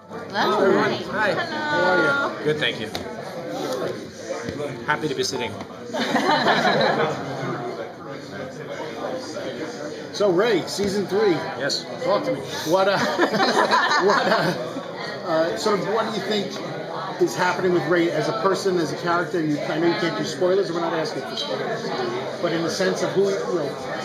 Hello. Everyone. Hi. Hello. How are you? Good, thank you. Happy to be sitting. So Ray, season 3. Yes. Talk to me. What what do you think is happening with Ray as a person, as a character? I know you can't do spoilers, we're not asking for spoilers. But in the sense of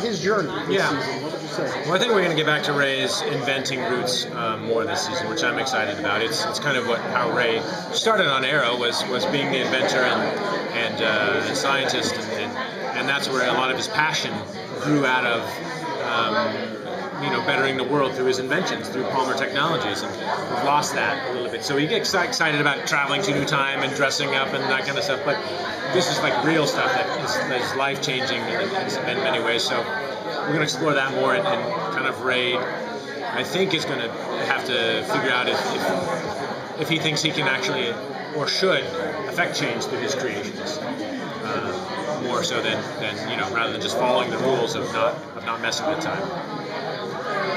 his journey this season, what would you say? Well, I think we're going to get back to Ray's inventing roots more this season, which I'm excited about. It's kind of how Ray started on Arrow was being the inventor and scientist, and that's where a lot of his passion grew out of. Bettering the world through his inventions, through Palmer Technologies, and we've lost that a little bit. So we get excited about traveling to new time and dressing up and that kind of stuff, but this is like real stuff that is life-changing in many ways. So we're going to explore that more, and kind of Ray, I think, is going to have to figure out if he thinks he can actually, or should, affect change through his creations. More so than rather than just following the rules of not messing with time.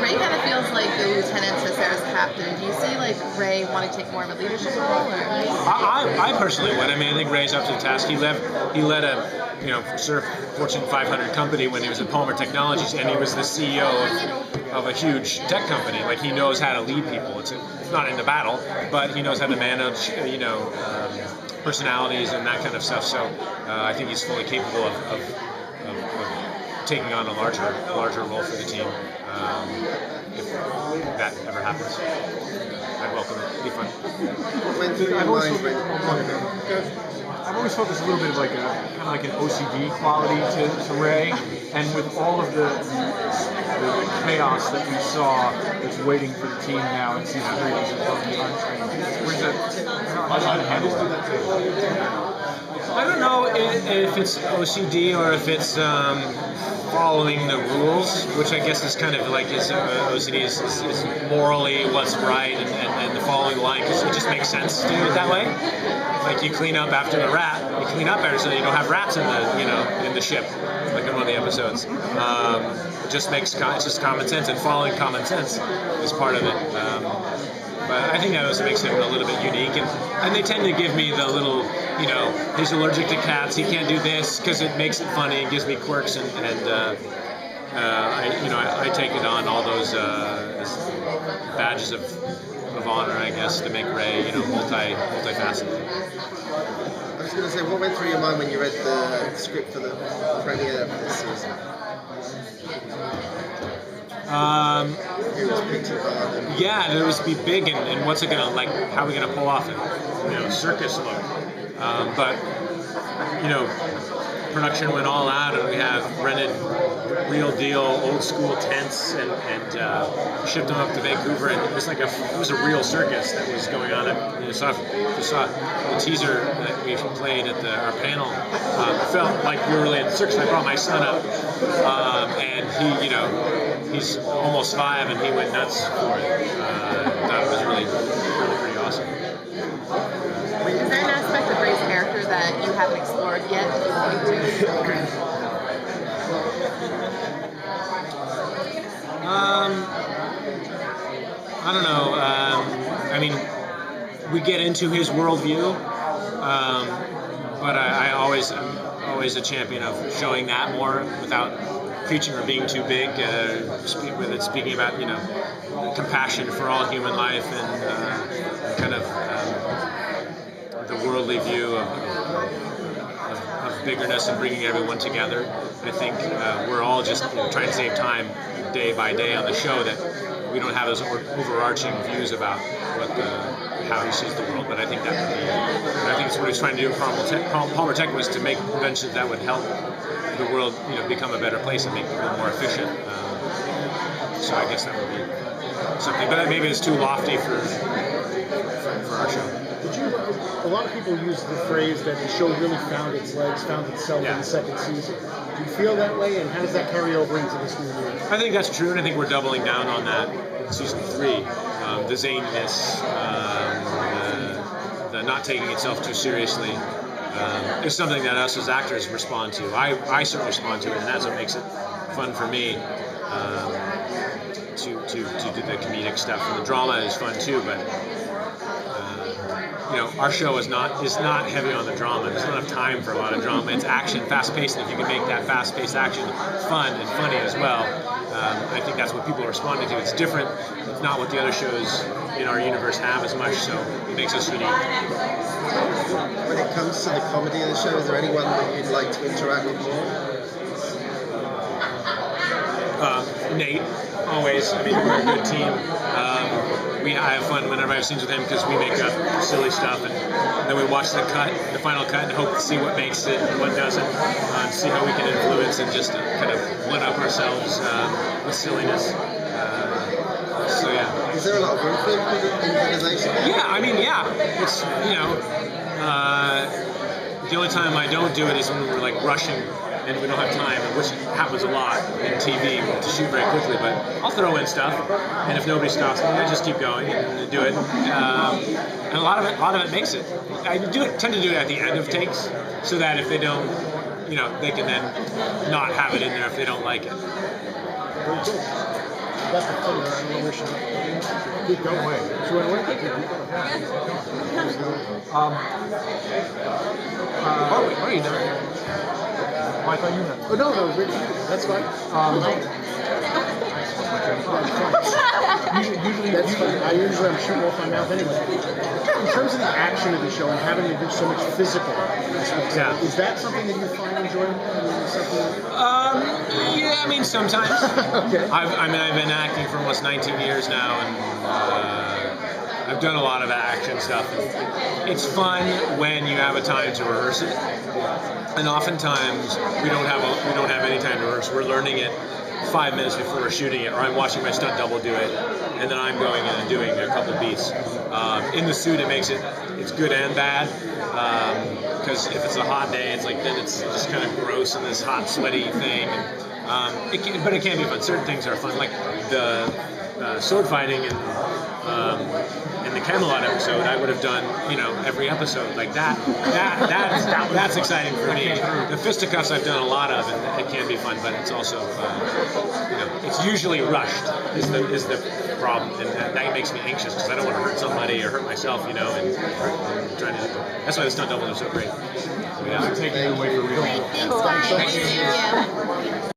Ray kind of feels like the lieutenant to Sarah's captain. Do you see Ray wanting to take more of a leadership role? Or? I personally would. I mean, I think Ray's up to the task. He led a sort of Fortune 500 company when he was at Palmer Technologies, and he was the CEO of a huge tech company. Like, he knows how to lead people. It's not in the battle, but he knows how to manage personalities and that kind of stuff. So I think he's fully capable of taking on a larger role for the team. If that ever happens, I'd welcome it. It'd be fun. I've always felt there's a little bit of kind of an OCD quality to Ray, and with all of the chaos that we saw that's waiting for the team now in season 3, is it untrained? How does it handle that? I don't know if it's OCD or if it's following the rules, which I guess is kind of like his OCD is morally what's right and the following the line, because it just makes sense to do it that way. Like, you clean up after the rat, you clean up better so you don't have rats in the ship, like in one of the episodes. It just it's just common sense, and following common sense is part of it. But I think that also makes him a little bit unique, and they tend to give me the little, he's allergic to cats, he can't do this, because it makes it funny and gives me quirks, and I take it on all those as badges of honor, I guess, to make Ray, multifaceted. I was going to say, what went through your mind when you read the script for the premiere of this season? It was picture art. Yeah, it was be big, and what's it gonna how are we gonna pull off a circus look? But production went all out, and we have rented real deal old school tents and shipped them up to Vancouver, and it was a real circus that was going on. You saw the teaser that we played at our panel. It felt like we were really in the circus. I brought my son up, and he's almost 5, and he went nuts for it. Thought it was really pretty awesome. Is there an aspect of Ray's character that you haven't explored yet? I don't know. I mean, we get into his worldview, but I'm always a champion of showing that more without preaching or being too big. Speaking about compassion for all human life and kind of the worldly view of bigness and bringing everyone together. I think we're all just trying to save time day by day on the show, that we don't have those overarching views about how he sees the world. But I think I think it's what he's trying to do with Palmer Tech was to make inventions that would help the world become a better place and make people more efficient. So I guess that would be something, but maybe it's too lofty for our show. A lot of people use the phrase that the show really found its legs, found itself in the second season. Do you feel that way, and how does that carry over into this new year? I think that's true, and I think we're doubling down on that in season 3. The zaniness, the not taking itself too seriously, is something that us as actors respond to. I certainly respond to it, and that's what makes it fun for me. To do the comedic stuff, and the drama is fun too, but our show is not heavy on the drama. There's not enough time for a lot of drama. It's action, fast-paced, and if you can make that fast-paced action fun and funny as well, I think that's what people are responding to. It's different. It's not what the other shows in our universe have as much, so it makes us unique. When it comes to the comedy of the show, is there anyone that you'd like to interact with more? Nate, always. I mean, we're a good team. I have fun whenever I have scenes with him because we make up silly stuff, and then we watch the final cut, and hope to see what makes it and what doesn't, and see how we can influence and just kind of one up ourselves with silliness. So yeah. Is there a lot of room for improvisation? Yeah. It's the only time I don't do it is when we're like rushing and we don't have time, which happens a lot in TV to shoot very quickly. But I'll throw in stuff, and if nobody stops me, I just keep going and do it. And a lot of it makes it. I tend to do it at the end of takes, so that if they don't, they can then not have it in there if they don't like it. Very cool. That's the fun. I don't know where she keep going. So what are you done? Oh, I thought you meant. Oh no, Rich, that's fine. Usually, I'm shooting off my mouth anyway. In terms of the action of the show and having to do so much physical aspects, is that something that you find enjoyable? Yeah, I mean sometimes. Okay. I've been acting for almost 19 years now, and I've done a lot of action stuff. It's fun when you have a time to rehearse it, and oftentimes we don't have any time to rehearse. We're learning it 5 minutes before we're shooting it, or I'm watching my stunt double do it, and then I'm going in and doing a couple beats. In the suit, it's good and bad, because if it's a hot day, then it's just kind of gross in this hot, sweaty thing. But it can be fun. Certain things are fun, like the sword fighting in the Camelot episode. I would have done every episode like that. That's exciting for me. The fisticuffs I've done a lot of, and it can be fun, but it's also it's usually rushed is the problem, and that makes me anxious because I don't want to hurt somebody or hurt myself, and trying to. That's why the stunt doubles are so great. Taking it away from real. Thanks, guys. Thank you.